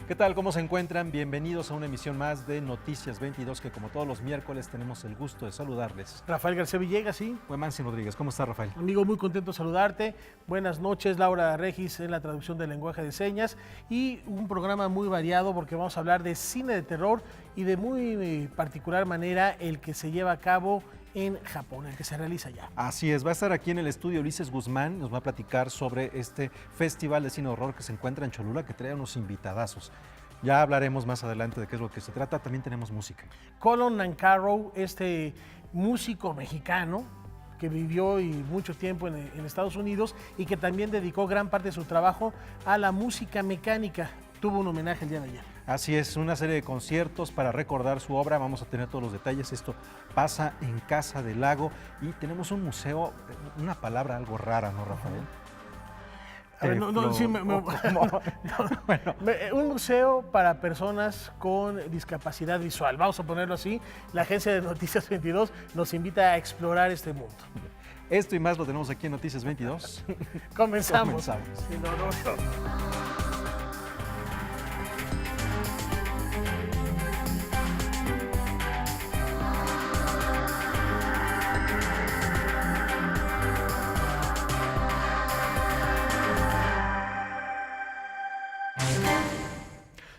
¿Qué tal? ¿Cómo se encuentran? Bienvenidos a una emisión más de Noticias 22, que como todos los miércoles tenemos el gusto de saludarles. Rafael García Villegas, sí. Mansi Rodríguez, ¿cómo está, Rafael? Amigo, muy contento de saludarte. Buenas noches, Laura Regis en la traducción del lenguaje de señas y un programa muy variado porque vamos a hablar de cine de terror y de muy particular manera el que se lleva a cabo en Japón, el que se realiza ya. Así es, va a estar aquí en el estudio Ulises Guzmán, nos va a platicar sobre este festival de cine horror que se encuentra en Cholula, que trae unos invitadazos. Ya hablaremos más adelante de qué es lo que se trata, también tenemos música. Colin Nancarrow, este músico mexicano que vivió mucho tiempo en Estados Unidos y que también dedicó gran parte de su trabajo a la música mecánica, tuvo un homenaje el día de ayer. Así es, una serie de conciertos para recordar su obra, vamos a tener todos los detalles. Esto pasa en Casa del Lago y tenemos un museo, una palabra algo rara, ¿no, Rafael? A ver, un museo para personas con discapacidad visual, vamos a ponerlo así. La agencia de Noticias 22 nos invita a explorar este mundo. Esto y más lo tenemos aquí en Noticias 22. Comenzamos.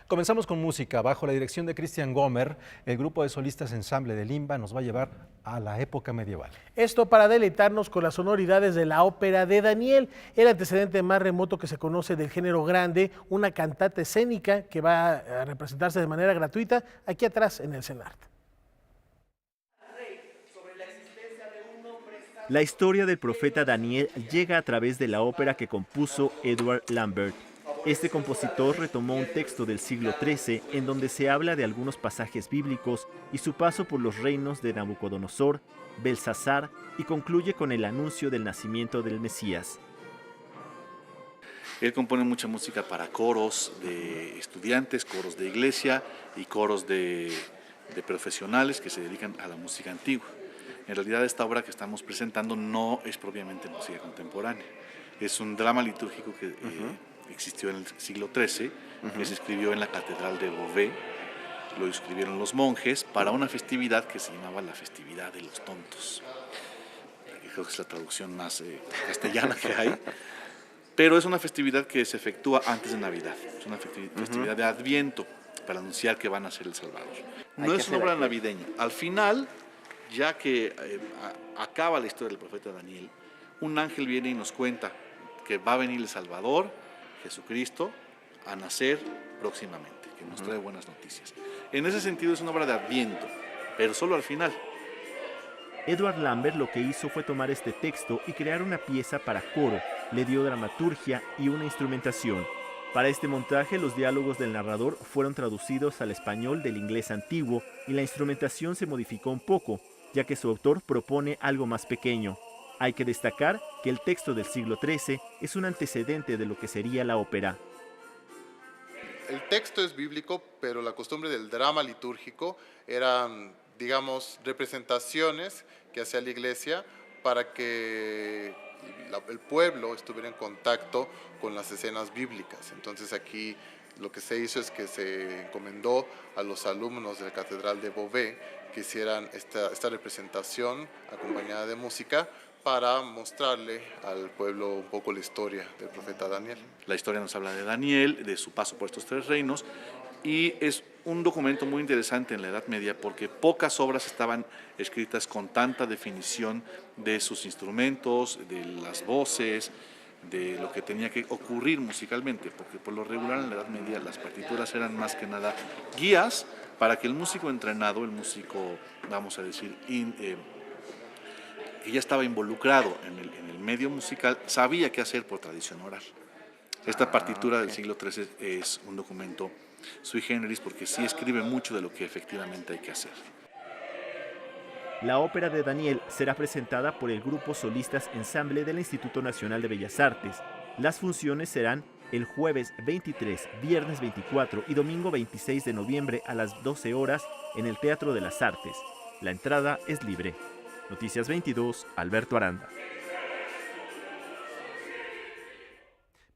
Comenzamos con música. Bajo la dirección de Christian Gomer, el grupo de solistas Ensamble de Limba nos va a llevar a la época medieval. Esto para deleitarnos con las sonoridades de la ópera de Daniel, el antecedente más remoto que se conoce del género grande, una cantata escénica que va a representarse de manera gratuita aquí atrás en el CENART. La historia del profeta Daniel llega a través de la ópera que compuso Edward Lambert. Este compositor retomó un texto del siglo XIII en donde se habla de algunos pasajes bíblicos y su paso por los reinos de Nabucodonosor, Belsasar y concluye con el anuncio del nacimiento del Mesías. Él compone mucha música para coros de estudiantes, coros de iglesia y coros de profesionales que se dedican a la música antigua. En realidad esta obra que estamos presentando no es propiamente música contemporánea, es un drama litúrgico que existió en el siglo XIII, que se escribió en la catedral de Beauvais, lo escribieron los monjes para una festividad que se llamaba la festividad de los tontos. Creo que es la traducción más castellana que hay, pero es una festividad que se efectúa antes de Navidad, es una festividad de Adviento para anunciar que van a ser el Salvador. No es una obra navideña. Al final, ya que acaba la historia del profeta Daniel, un ángel viene y nos cuenta que va a venir el Salvador, Jesucristo, a nacer próximamente, que nos trae buenas noticias. En ese sentido es una obra de Adviento, pero solo al final. Edward Lambert lo que hizo fue tomar este texto y crear una pieza para coro, le dio dramaturgia y una instrumentación. Para este montaje los diálogos del narrador fueron traducidos al español del inglés antiguo y la instrumentación se modificó un poco, ya que su autor propone algo más pequeño. Hay que destacar que el texto del siglo XIII es un antecedente de lo que sería la ópera. El texto es bíblico, pero la costumbre del drama litúrgico eran, digamos, representaciones que hacía la iglesia para que el pueblo estuviera en contacto con las escenas bíblicas. Entonces aquí lo que se hizo es que se encomendó a los alumnos de la Catedral de Beauvais que hicieran esta representación acompañada de música para mostrarle al pueblo un poco la historia del profeta Daniel. La historia nos habla de Daniel, de su paso por estos tres reinos, y es un documento muy interesante en la Edad Media porque pocas obras estaban escritas con tanta definición de sus instrumentos, de las voces, de lo que tenía que ocurrir musicalmente, porque por lo regular en la Edad Media las partituras eran más que nada guías para que el músico entrenado, el músico, vamos a decir, que ya estaba involucrado en el medio musical, sabía qué hacer por tradición oral. Esta partitura del siglo XIII es un documento sui generis porque sí escribe mucho de lo que efectivamente hay que hacer. La ópera de Daniel será presentada por el grupo Solistas Ensamble del Instituto Nacional de Bellas Artes. Las funciones serán el jueves 23, viernes 24 y domingo 26 de noviembre a las 12 horas en el Teatro de las Artes. La entrada es libre. Noticias 22, Alberto Aranda.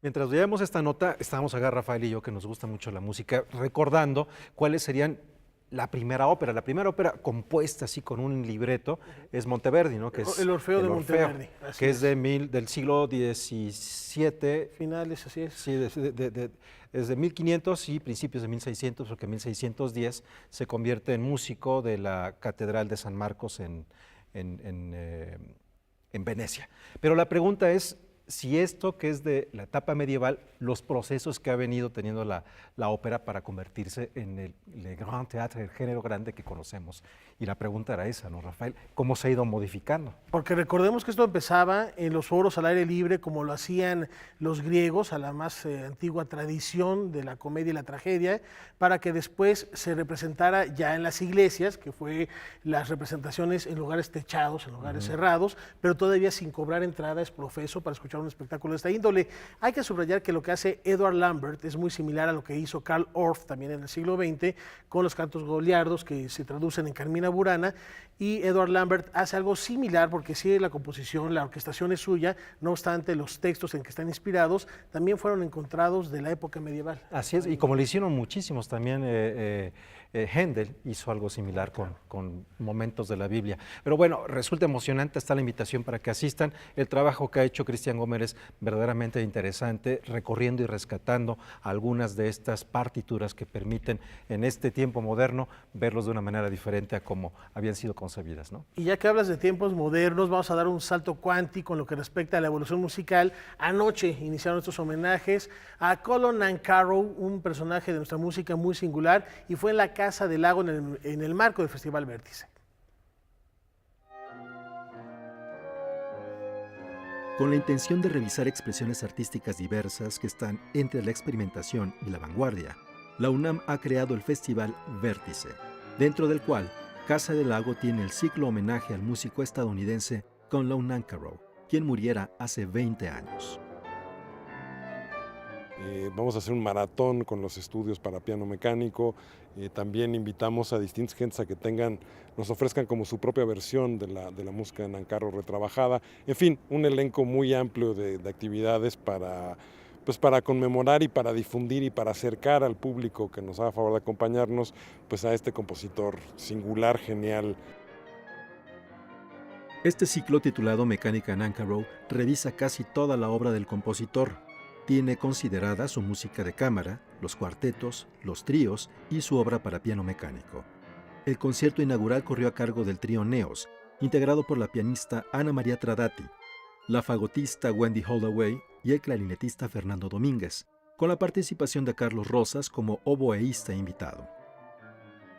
Mientras veíamos esta nota, estábamos acá Rafael y yo, que nos gusta mucho la música, recordando cuáles serían la primera ópera. La primera ópera compuesta así con un libreto es Monteverdi, ¿no? Que es El Orfeo de Monteverdi, así que es es. del siglo XVII. Finales, así es. Sí, es de 1500 y principios de 1600, porque en 1610 se convierte en músico de la Catedral de San Marcos en Venecia. Pero la pregunta es si esto que es de la etapa medieval, los procesos que ha venido teniendo la ópera para convertirse en el Grand Théâtre, el género grande que conocemos. Y la pregunta era esa, ¿no, Rafael? ¿Cómo se ha ido modificando? Porque recordemos que esto empezaba en los foros al aire libre, como lo hacían los griegos, a la más antigua tradición de la comedia y la tragedia, para que después se representara ya en las iglesias, que fue las representaciones en lugares techados, en lugares cerrados, pero todavía sin cobrar entrada, es profeso, para escuchar un espectáculo de esta índole. Hay que subrayar que lo que hace Edward Lambert es muy similar a lo que hizo Karl Orff también en el siglo XX, con los cantos goliardos, que se traducen en Carmina Burana, y Edward Lambert hace algo similar, porque sí, la composición, la orquestación es suya, no obstante los textos en que están inspirados también fueron encontrados de la época medieval. Así es, y como lo hicieron muchísimos también, Händel hizo algo similar con momentos de la Biblia. Pero bueno, resulta emocionante, está la invitación para que asistan. El trabajo que ha hecho Cristian Gómez es verdaderamente interesante, recorriendo y rescatando algunas de estas partituras que permiten en este tiempo moderno verlos de una manera diferente a como habían sido concebidas, ¿no? Y ya que hablas de tiempos modernos, vamos a dar un salto cuántico en lo que respecta a la evolución musical. Anoche iniciaron estos homenajes a Colin Nancarrow, un personaje de nuestra música muy singular, y fue en la Casa del Lago en el marco del Festival Vértice. Con la intención de revisar expresiones artísticas diversas que están entre la experimentación y la vanguardia, la UNAM ha creado el Festival Vértice, dentro del cual Casa del Lago tiene el ciclo homenaje al músico estadounidense Colin Nancarrow, quien muriera hace 20 años. Vamos a hacer un maratón con los estudios para piano mecánico. También invitamos a distintas gentes a que nos ofrezcan como su propia versión de la música de Nancarrow retrabajada. En fin, un elenco muy amplio de actividades para conmemorar y para difundir y para acercar al público que nos haga favor de acompañarnos pues, a este compositor singular, genial. Este ciclo titulado Mecánica Nancarrow revisa casi toda la obra del compositor. Tiene considerada su música de cámara, los cuartetos, los tríos y su obra para piano mecánico. El concierto inaugural corrió a cargo del trío Neos, integrado por la pianista Ana María Tradati, la fagotista Wendy Holloway y el clarinetista Fernando Domínguez, con la participación de Carlos Rosas como oboeísta invitado.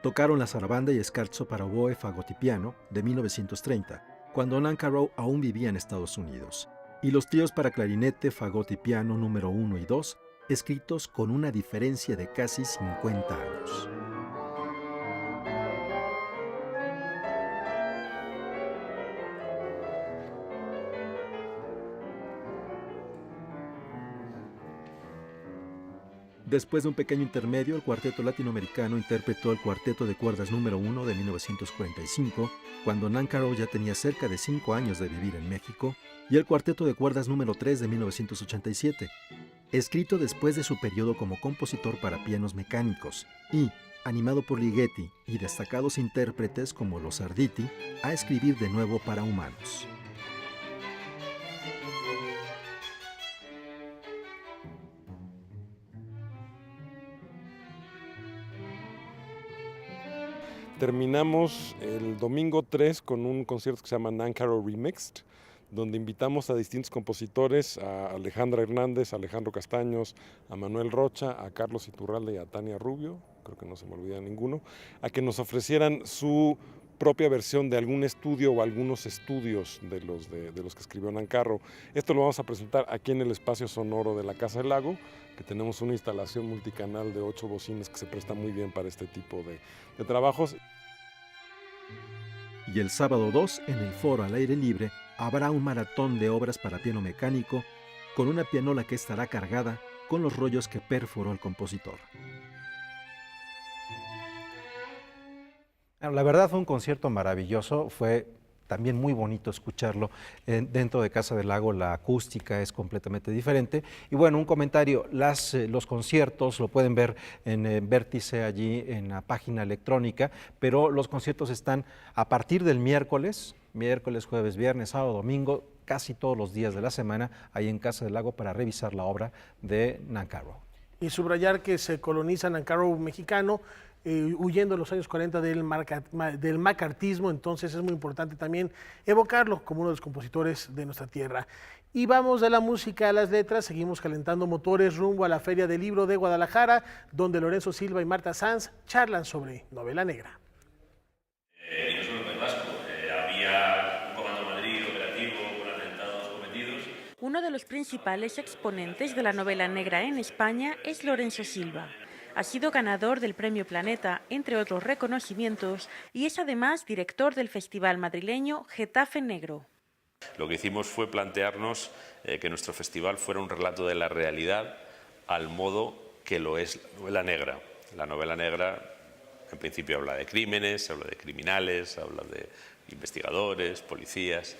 Tocaron la zarabanda y scherzo para oboe, fagot y piano de 1930, cuando Nancarrow aún vivía en Estados Unidos, y los tríos para clarinete, fagot y piano número 1 y 2, escritos con una diferencia de casi 50 años. Después de un pequeño intermedio, el cuarteto latinoamericano interpretó el cuarteto de cuerdas número 1 de 1945, cuando Nancarrow ya tenía cerca de 5 años de vivir en México, y el cuarteto de cuerdas número 3 de 1987, escrito después de su periodo como compositor para pianos mecánicos, y, animado por Ligeti y destacados intérpretes como los Arditi, a escribir de nuevo para humanos. Terminamos el domingo 3 con un concierto que se llama Nancarrow Remixed, donde invitamos a distintos compositores, a Alejandra Hernández, a Alejandro Castaños, a Manuel Rocha, a Carlos Iturralde y a Tania Rubio, creo que no se me olvida ninguno, a que nos ofrecieran su propia versión de algún estudio o algunos estudios de los que escribió Nancarrow. Esto lo vamos a presentar aquí en el espacio sonoro de la Casa del Lago, que tenemos una instalación multicanal de 8 bocinas que se presta muy bien para este tipo de trabajos. Y el sábado 2, en el foro al aire libre, habrá un maratón de obras para piano mecánico, con una pianola que estará cargada con los rollos que perforó el compositor. La verdad fue un concierto maravilloso, fue también muy bonito escucharlo. Dentro de Casa del Lago la acústica es completamente diferente. Y bueno, un comentario, los conciertos lo pueden ver en Vértice allí en la página electrónica, pero los conciertos están a partir del miércoles, jueves, viernes, sábado, domingo, casi todos los días de la semana, ahí en Casa del Lago para revisar la obra de Nancarrow. Y subrayar que se coloniza Nancarrow mexicano, huyendo en los años 40 del macartismo, entonces es muy importante también evocarlo como uno de los compositores de nuestra tierra. Y vamos de la música a las letras, seguimos calentando motores rumbo a la Feria del Libro de Guadalajara, donde Lorenzo Silva y Marta Sanz charlan sobre novela negra. Y no solo en el País Vasco, había un Comando Madrid operativo con atentados cometidos. Uno de los principales exponentes de la novela negra en España es Lorenzo Silva. Ha sido ganador del Premio Planeta, entre otros reconocimientos, y es además director del festival madrileño Getafe Negro. Lo que hicimos fue plantearnos que nuestro festival fuera un relato de la realidad al modo que lo es la novela negra. La novela negra, en principio, habla de crímenes, habla de criminales, habla de investigadores, policías,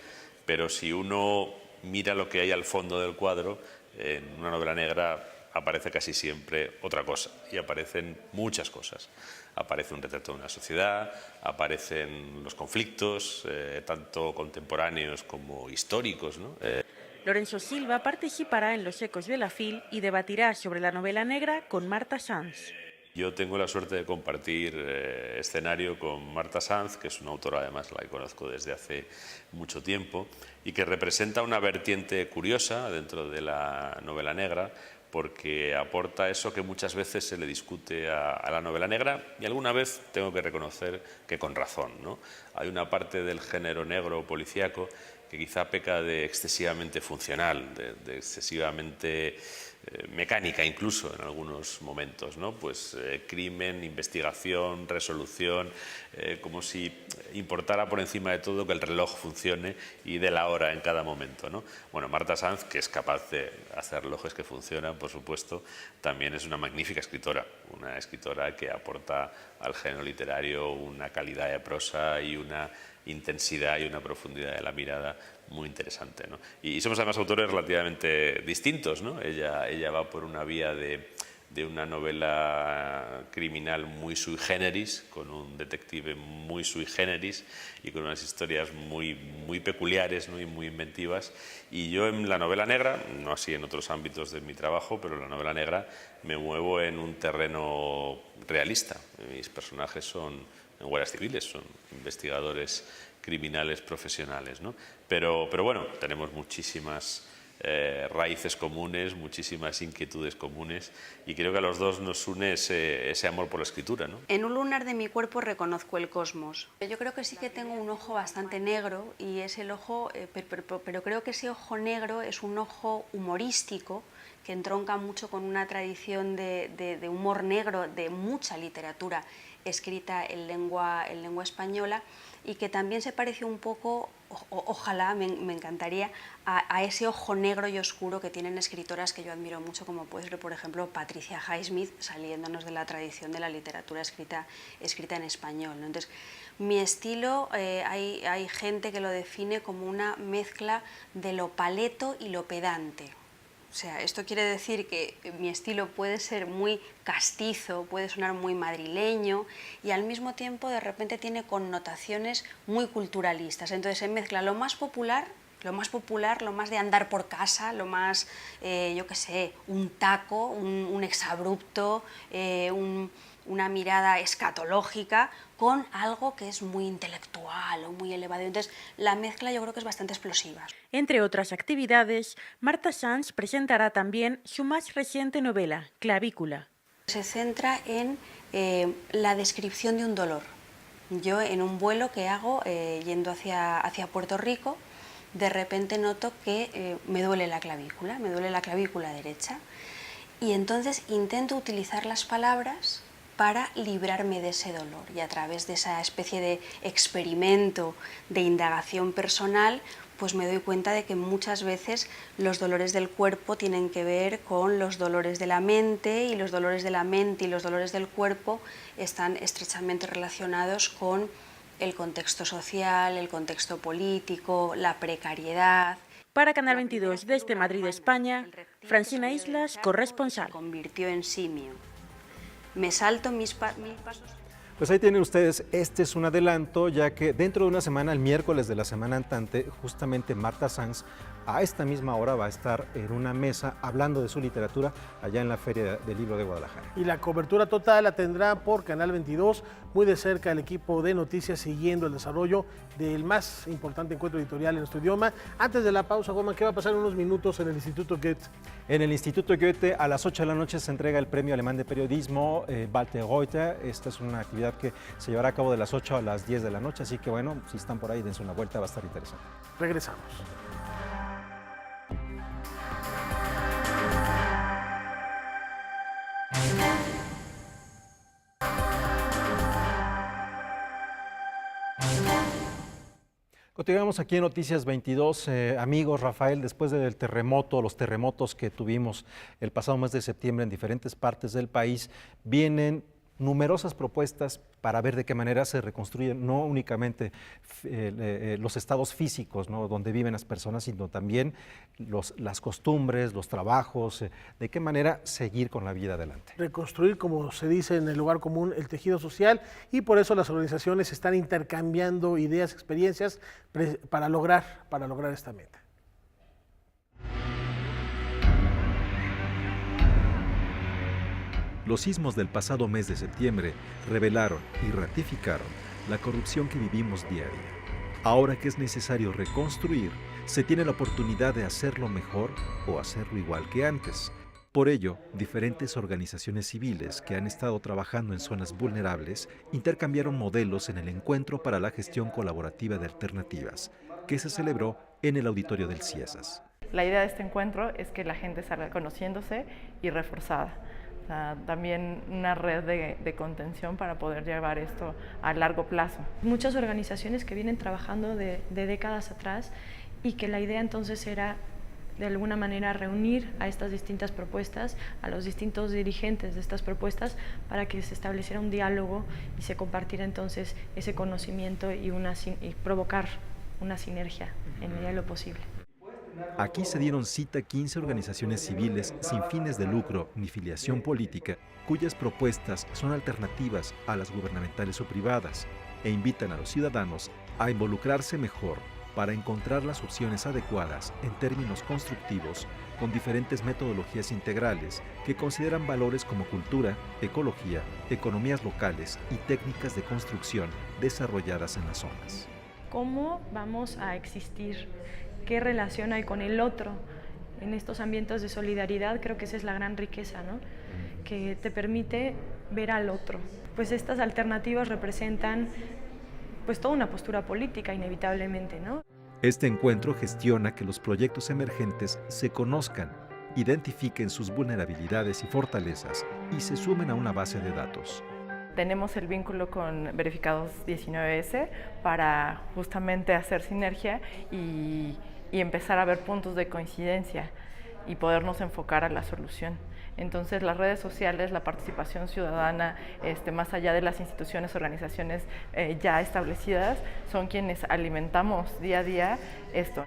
pero si uno mira lo que hay al fondo del cuadro, en una novela negra aparece casi siempre otra cosa, y aparecen muchas cosas. Aparece un retrato de una sociedad, aparecen los conflictos, tanto contemporáneos como históricos, ¿no? Lorenzo Silva participará en los Ecos de la FIL y debatirá sobre la novela negra con Marta Sanz. Yo tengo la suerte de compartir escenario con Marta Sanz, que es una autora, además la que conozco desde hace mucho tiempo, y que representa una vertiente curiosa dentro de la novela negra, porque aporta eso que muchas veces se le discute a la novela negra, y alguna vez tengo que reconocer que con razón, ¿no? Hay una parte del género negro policíaco que quizá peca de excesivamente funcional, de excesivamente mecánica incluso en algunos momentos, ¿no? Pues crimen, investigación, resolución, como si importara por encima de todo que el reloj funcione y dé la hora en cada momento, ¿no? Bueno, Marta Sanz, que es capaz de hacer relojes que funcionan, por supuesto, también es una magnífica escritora, una escritora que aporta al género literario una calidad de prosa y una intensidad y una profundidad de la mirada muy interesante, ¿no? Y somos además autores relativamente distintos, ¿no? Ella va por una vía de una novela criminal muy sui generis, con un detective muy sui generis y con unas historias muy peculiares, ¿no? Y muy inventivas. Y yo en la novela negra, no así en otros ámbitos de mi trabajo, pero en la novela negra me muevo en un terreno realista. Mis personajes son guardias civiles, son investigadores criminales profesionales, ¿no? Pero bueno, tenemos muchísimas raíces comunes, muchísimas inquietudes comunes, y creo que a los dos nos une ese amor por la escritura, ¿no? En un lunar de mi cuerpo reconozco el cosmos. Yo creo que sí que tengo un ojo bastante negro, y es el ojo, pero creo que ese ojo negro es un ojo humorístico que entronca mucho con una tradición de humor negro de mucha literatura escrita en lengua española, y que también se parece un poco, ojalá, me encantaría, a ese ojo negro y oscuro que tienen escritoras que yo admiro mucho, como puede ser, por ejemplo, Patricia Highsmith, saliéndonos de la tradición de la literatura escrita en español, ¿no? Entonces, mi estilo, hay gente que lo define como una mezcla de lo paleto y lo pedante. O sea, esto quiere decir que mi estilo puede ser muy castizo, puede sonar muy madrileño, y al mismo tiempo de repente tiene connotaciones muy culturalistas. Entonces se mezcla lo más popular, lo más de andar por casa, lo más, yo qué sé, un taco, un exabrupto, una mirada escatológica, con algo que es muy intelectual o muy elevado. Entonces, la mezcla yo creo que es bastante explosiva. Entre otras actividades, Marta Sanz presentará también su más reciente novela, Clavícula. Se centra en la descripción de un dolor. Yo, en un vuelo que hago yendo hacia Puerto Rico, de repente noto que me duele la clavícula derecha, y entonces intento utilizar las palabras para librarme de ese dolor, y a través de esa especie de experimento de indagación personal, pues me doy cuenta de que muchas veces los dolores del cuerpo tienen que ver con los dolores de la mente, y los dolores de la mente y los dolores del cuerpo están estrechamente relacionados con el contexto social, el contexto político, la precariedad. Para Canal 22, desde Madrid, España, Francina Islas, corresponsal. Se convirtió en simio. Me salto mil pasos. Pues ahí tienen ustedes, este es un adelanto, ya que dentro de una semana, el miércoles de la semana entrante, justamente Marta Sanz, a esta misma hora va a estar en una mesa hablando de su literatura allá en la Feria del Libro de Guadalajara. Y la cobertura total la tendrá por Canal 22, muy de cerca el equipo de noticias siguiendo el desarrollo del más importante encuentro editorial en nuestro idioma. Antes de la pausa, Goma, ¿qué va a pasar en unos minutos en el Instituto Goethe? En el Instituto Goethe a las 8 de la noche se entrega el Premio Alemán de Periodismo Walter Reuter. Esta es una actividad que se llevará a cabo de las 8 a las 10 de la noche, así que bueno, si están por ahí, dense una vuelta, va a estar interesante. Regresamos. Continuamos aquí en Noticias 22. Amigos, Rafael, después del terremoto, los terremotos que tuvimos el pasado mes de septiembre en diferentes partes del país, vienen numerosas propuestas para ver de qué manera se reconstruyen no únicamente los estados físicos, ¿no?, donde viven las personas, sino también las costumbres, los trabajos, de qué manera seguir con la vida adelante. Reconstruir, como se dice en el lugar común, el tejido social, y por eso las organizaciones están intercambiando ideas, experiencias para lograr esta meta. Los sismos del pasado mes de septiembre revelaron y ratificaron la corrupción que vivimos día a día. Ahora que es necesario reconstruir, se tiene la oportunidad de hacerlo mejor o hacerlo igual que antes. Por ello, diferentes organizaciones civiles que han estado trabajando en zonas vulnerables intercambiaron modelos en el Encuentro para la Gestión Colaborativa de Alternativas, que se celebró en el auditorio del CIESAS. La idea de este encuentro es que la gente salga conociéndose y reforzada. También una red de contención para poder llevar esto a largo plazo. Muchas organizaciones que vienen trabajando de décadas atrás y que la idea entonces era de alguna manera reunir a estas distintas propuestas, a los distintos dirigentes de estas propuestas para que se estableciera un diálogo y se compartiera entonces ese conocimiento y provocar una sinergia en medida de lo posible. Aquí se dieron cita 15 organizaciones civiles sin fines de lucro ni filiación política, cuyas propuestas son alternativas a las gubernamentales o privadas, e invitan a los ciudadanos a involucrarse mejor para encontrar las opciones adecuadas en términos constructivos con diferentes metodologías integrales que consideran valores como cultura, ecología, economías locales y técnicas de construcción desarrolladas en las zonas. ¿Cómo vamos a existir? ¿Qué relación hay con el otro? En estos ambientes de solidaridad creo que esa es la gran riqueza, ¿no?, que te permite ver al otro. Pues estas alternativas representan pues toda una postura política inevitablemente, ¿no? Este encuentro gestiona que los proyectos emergentes se conozcan, identifiquen sus vulnerabilidades y fortalezas y se sumen a una base de datos. Tenemos el vínculo con Verificados 19S para justamente hacer sinergia y empezar a ver puntos de coincidencia y podernos enfocar a la solución. Entonces las redes sociales, la participación ciudadana, más allá de las instituciones, organizaciones ya establecidas, son quienes alimentamos día a día esto.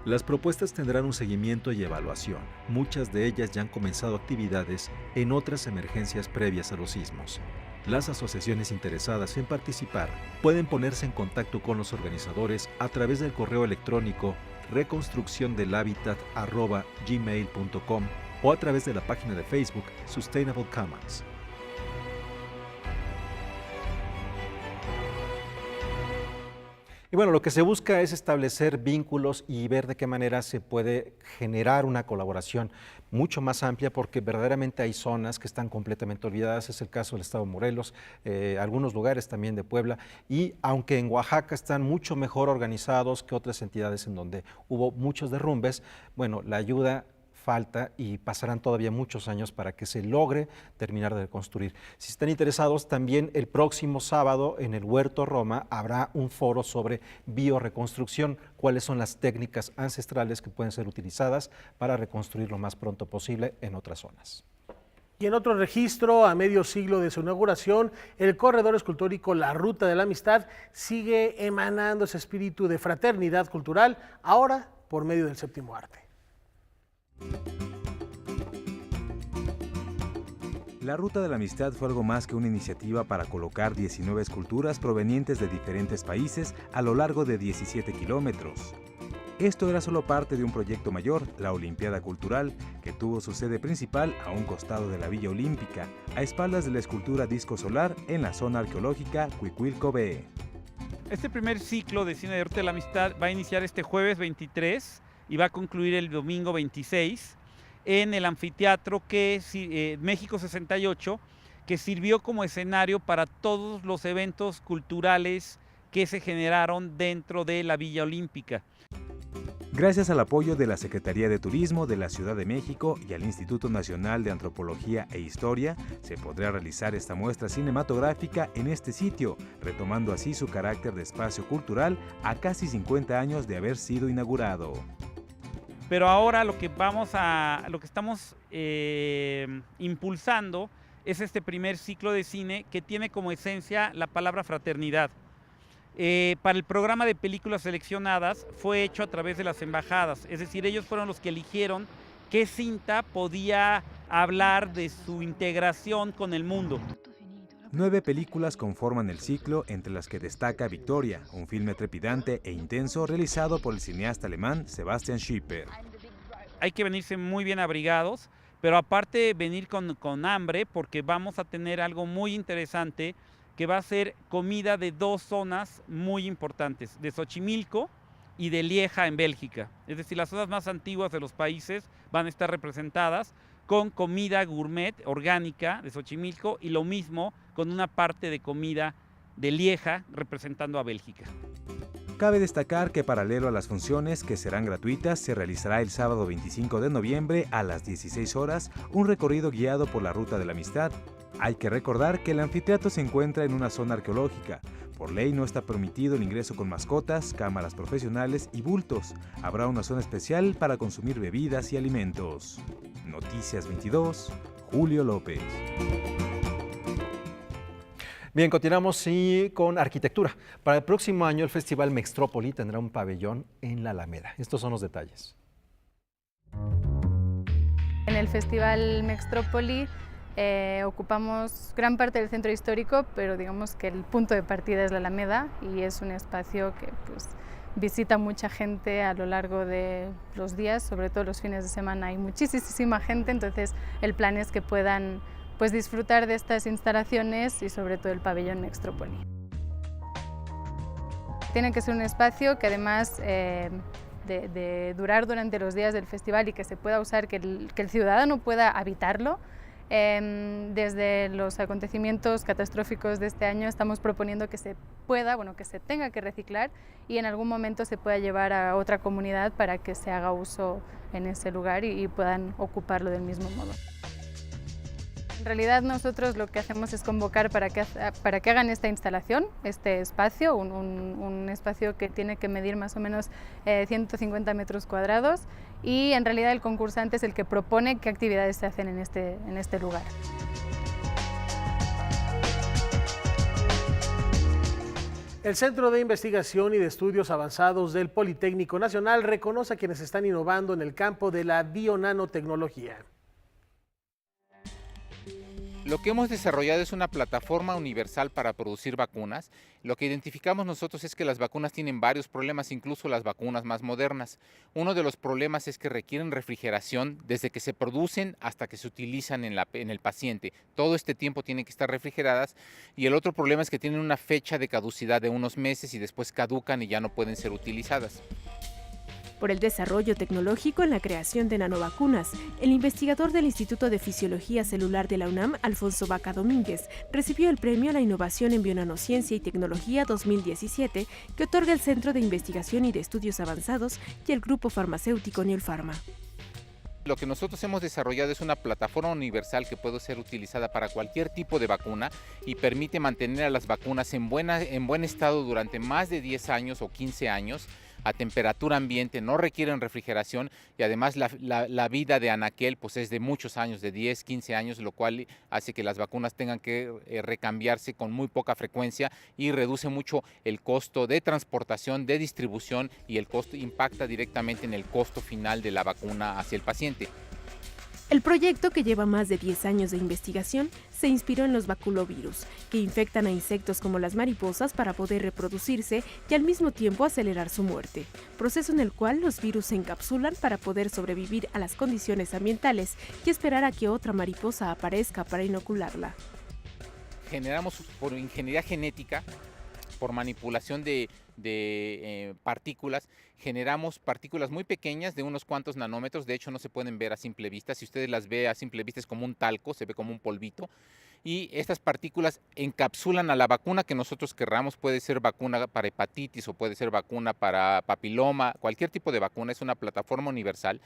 Las propuestas tendrán un seguimiento y evaluación. Muchas de ellas ya han comenzado actividades en otras emergencias previas a los sismos. Las asociaciones interesadas en participar pueden ponerse en contacto con los organizadores a través del correo electrónico reconstrucciondelhabitat@gmail.com o a través de la página de Facebook Sustainable Commons. Y bueno, lo que se busca es establecer vínculos y ver de qué manera se puede generar una colaboración mucho más amplia, porque verdaderamente hay zonas que están completamente olvidadas. Es el caso del estado de Morelos, algunos lugares también de Puebla, y aunque en Oaxaca están mucho mejor organizados que otras entidades en donde hubo muchos derrumbes, bueno, la ayuda falta y pasarán todavía muchos años para que se logre terminar de reconstruir. Si están interesados, también el próximo sábado en el Huerto Roma habrá un foro sobre bioreconstrucción, cuáles son las técnicas ancestrales que pueden ser utilizadas para reconstruir lo más pronto posible en otras zonas. Y en otro registro, a medio siglo de su inauguración, el corredor escultórico La Ruta de la Amistad sigue emanando ese espíritu de fraternidad cultural, ahora por medio del séptimo arte. La Ruta de la Amistad fue algo más que una iniciativa para colocar 19 esculturas provenientes de diferentes países a lo largo de 17 kilómetros. Esto era solo parte de un proyecto mayor, la Olimpiada Cultural, que tuvo su sede principal a un costado de la Villa Olímpica, a espaldas de la escultura Disco Solar en la zona arqueológica Cuicuilco-Be. Este primer ciclo de Cine de Ruta de la Amistad va a iniciar este jueves 23 y va a concluir el domingo 26 en el anfiteatro México 68, que sirvió como escenario para todos los eventos culturales que se generaron dentro de la Villa Olímpica. Gracias al apoyo de la Secretaría de Turismo de la Ciudad de México y al Instituto Nacional de Antropología e Historia, se podrá realizar esta muestra cinematográfica en este sitio, retomando así su carácter de espacio cultural a casi 50 años de haber sido inaugurado. Pero ahora lo que estamos impulsando es este primer ciclo de cine que tiene como esencia la palabra fraternidad. Para el programa de películas seleccionadas fue hecho a través de las embajadas, es decir, ellos fueron los que eligieron qué cinta podía hablar de su integración con el mundo. 9 películas conforman el ciclo, entre las que destaca Victoria, un filme trepidante e intenso realizado por el cineasta alemán Sebastian Schipper. Hay que venirse muy bien abrigados, pero aparte venir con hambre, porque vamos a tener algo muy interesante, que va a ser comida de 2 zonas muy importantes, de Xochimilco y de Lieja en Bélgica. Es decir, las zonas más antiguas de los países van a estar representadas con comida gourmet orgánica de Xochimilco y lo mismo con una parte de comida de Lieja representando a Bélgica. Cabe destacar que paralelo a las funciones, que serán gratuitas, se realizará el sábado 25 de noviembre a las 16 horas un recorrido guiado por la Ruta de la Amistad. Hay que recordar que el anfiteatro se encuentra en una zona arqueológica. Por ley no está permitido el ingreso con mascotas, cámaras profesionales y bultos. Habrá una zona especial para consumir bebidas y alimentos. Noticias 22, Julio López. Bien, continuamos con arquitectura. Para el próximo año el Festival Mextrópoli tendrá un pabellón en la Alameda. Estos son los detalles. En el Festival Mextrópoli ocupamos gran parte del centro histórico, pero digamos que el punto de partida es la Alameda y es un espacio que visita mucha gente a lo largo de los días, sobre todo los fines de semana hay muchísima gente, entonces el plan es que puedan disfrutar de estas instalaciones y sobre todo el pabellón Mextrópoli. Tiene que ser un espacio que además de durar durante los días del festival y que se pueda usar, que el ciudadano pueda habitarlo. Desde los acontecimientos catastróficos de este año estamos proponiendo que se pueda, que se tenga que reciclar y en algún momento se pueda llevar a otra comunidad para que se haga uso en ese lugar y puedan ocuparlo del mismo modo. En realidad nosotros lo que hacemos es convocar para que hagan esta instalación, este espacio, un espacio que tiene que medir más o menos 150 metros cuadrados y en realidad el concursante es el que propone qué actividades se hacen en este lugar. El Centro de Investigación y de Estudios Avanzados del Politécnico Nacional reconoce a quienes están innovando en el campo de la bionanotecnología. Lo que hemos desarrollado es una plataforma universal para producir vacunas. Lo que identificamos nosotros es que las vacunas tienen varios problemas, incluso las vacunas más modernas. Uno de los problemas es que requieren refrigeración desde que se producen hasta que se utilizan en el paciente. Todo este tiempo tienen que estar refrigeradas. Y el otro problema es que tienen una fecha de caducidad de unos meses y después caducan y ya no pueden ser utilizadas. Por el desarrollo tecnológico en la creación de nanovacunas, el investigador del Instituto de Fisiología Celular de la UNAM, Alfonso Vaca Domínguez, recibió el Premio a la Innovación en Bionanociencia y Tecnología 2017 que otorga el Centro de Investigación y de Estudios Avanzados y el grupo farmacéutico Neolfarma. Lo que nosotros hemos desarrollado es una plataforma universal que puede ser utilizada para cualquier tipo de vacuna y permite mantener a las vacunas en buen estado durante más de 10 años o 15 años, a temperatura ambiente, no requieren refrigeración y además la vida de anaquel pues es de muchos años, de 10, 15 años, lo cual hace que las vacunas tengan que recambiarse con muy poca frecuencia y reduce mucho el costo de transportación, de distribución y el costo impacta directamente en el costo final de la vacuna hacia el paciente. El proyecto, que lleva más de 10 años de investigación, se inspiró en los baculovirus, que infectan a insectos como las mariposas para poder reproducirse y al mismo tiempo acelerar su muerte, proceso en el cual los virus se encapsulan para poder sobrevivir a las condiciones ambientales y esperar a que otra mariposa aparezca para inocularla. Generamos por ingeniería genética, por manipulación de partículas, generamos partículas muy pequeñas de unos cuantos nanómetros, de hecho no se pueden ver a simple vista, si ustedes las ven a simple vista es como un talco, se ve como un polvito, y estas partículas encapsulan a la vacuna que nosotros querramos, puede ser vacuna para hepatitis o puede ser vacuna para papiloma, cualquier tipo de vacuna, es una plataforma universal,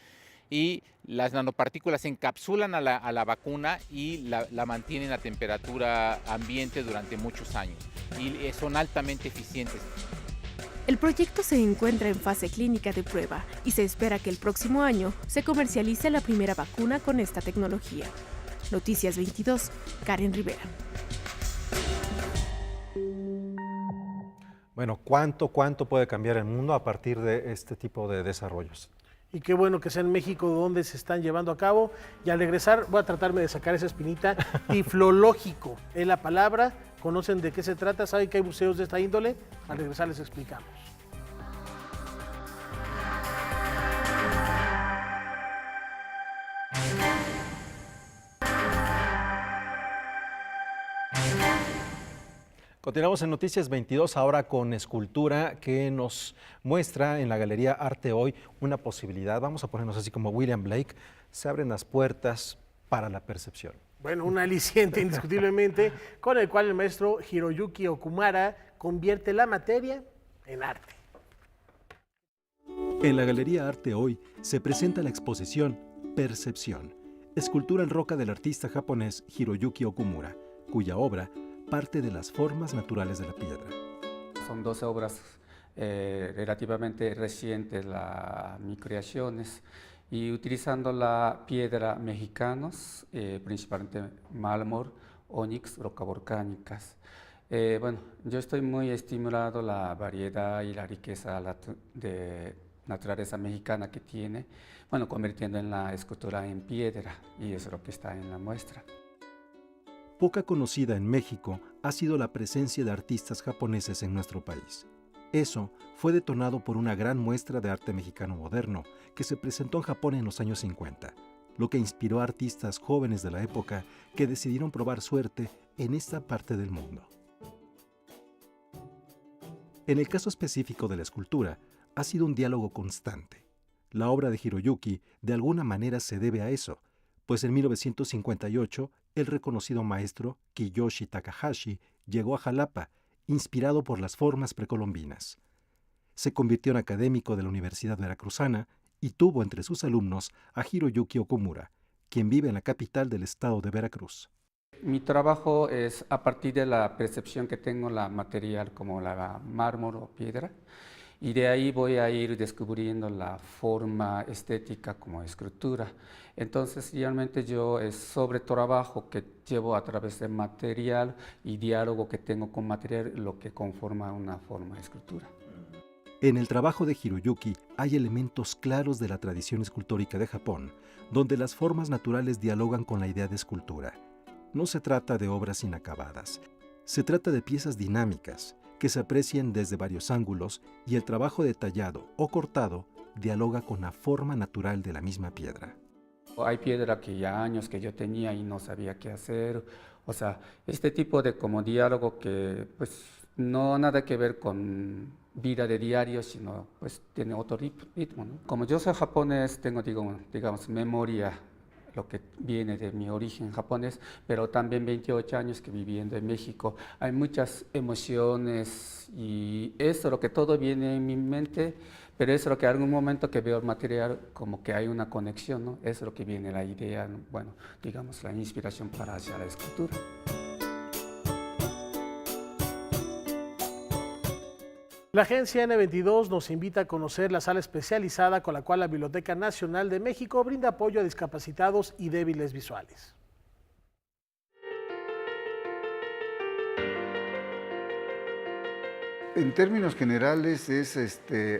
y las nanopartículas encapsulan a la vacuna y la mantienen a temperatura ambiente durante muchos años, y son altamente eficientes. El proyecto se encuentra en fase clínica de prueba y se espera que el próximo año se comercialice la primera vacuna con esta tecnología. Noticias 22, Karen Rivera. Bueno, ¿cuánto puede cambiar el mundo a partir de este tipo de desarrollos? Y qué bueno que sea en México donde se están llevando a cabo. Y al regresar voy a tratarme de sacar esa espinita. Tiflológico es la palabra. ¿Conocen de qué se trata? ¿Saben que hay museos de esta índole? Al regresar les explicamos. Continuamos en Noticias 22, ahora con escultura que nos muestra en la Galería Arte Hoy una posibilidad. Vamos a ponernos así como William Blake, se abren las puertas para la percepción. Bueno, un aliciente indiscutiblemente con el cual el maestro Hiroyuki Okumura convierte la materia en arte. En la Galería Arte Hoy se presenta la exposición Percepción, escultura en roca del artista japonés Hiroyuki Okumura, cuya obra parte de las formas naturales de la piedra. Son 12 obras relativamente recientes, mis creaciones, y utilizando la piedra mexicanos, principalmente mármol, ónix, rocas volcánicas. Bueno, yo estoy muy estimulado la variedad y la riqueza de naturaleza mexicana que tiene, bueno, convirtiendo en la escultura en piedra, y eso es lo que está en la muestra. Poca conocida en México ha sido la presencia de artistas japoneses en nuestro país. Eso fue detonado por una gran muestra de arte mexicano moderno que se presentó en Japón en los años 50, lo que inspiró a artistas jóvenes de la época que decidieron probar suerte en esta parte del mundo. En el caso específico de la escultura, ha sido un diálogo constante. La obra de Hiroyuki de alguna manera se debe a eso, pues en 1958 el reconocido maestro Kiyoshi Takahashi llegó a Jalapa, inspirado por las formas precolombinas. Se convirtió en académico de la Universidad Veracruzana y tuvo entre sus alumnos a Hiroyuki Okumura, quien vive en la capital del estado de Veracruz. Mi trabajo es a partir de la percepción que tengo la material como la mármol o piedra, y de ahí voy a ir descubriendo la forma estética como escultura. Entonces realmente yo es sobre trabajo que llevo a través de material y diálogo que tengo con material lo que conforma una forma de escultura. En el trabajo de Hiroyuki hay elementos claros de la tradición escultórica de Japón, donde las formas naturales dialogan con la idea de escultura. No se trata de obras inacabadas, se trata de piezas dinámicas, que se aprecian desde varios ángulos y el trabajo detallado o cortado dialoga con la forma natural de la misma piedra. Hay piedra que ya años que yo tenía y no sabía qué hacer, o sea, este tipo de como diálogo que pues no nada que ver con vida de diario, sino pues tiene otro ritmo, ¿no? Como yo soy japonés, tengo digamos memoria, lo que viene de mi origen japonés, pero también 28 años que viviendo en México. Hay muchas emociones y eso, lo que todo viene en mi mente, pero eso es lo que en algún momento que veo el material, como que hay una conexión, ¿no? Eso es lo que viene la idea, ¿no? Bueno, digamos la inspiración para hacia la escultura. La agencia N22 nos invita a conocer la sala especializada con la cual la Biblioteca Nacional de México brinda apoyo a discapacitados y débiles visuales. En términos generales es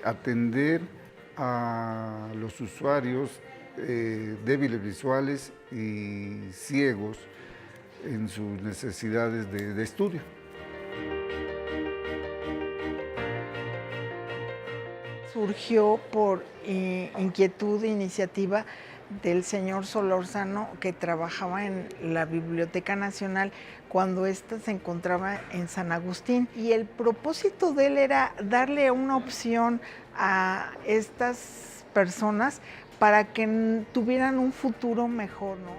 atender a los usuarios débiles visuales y ciegos en sus necesidades de estudio. Surgió por inquietud e iniciativa del señor Solórzano, que trabajaba en la Biblioteca Nacional cuando ésta se encontraba en San Agustín. Y el propósito de él era darle una opción a estas personas para que tuvieran un futuro mejor, ¿no?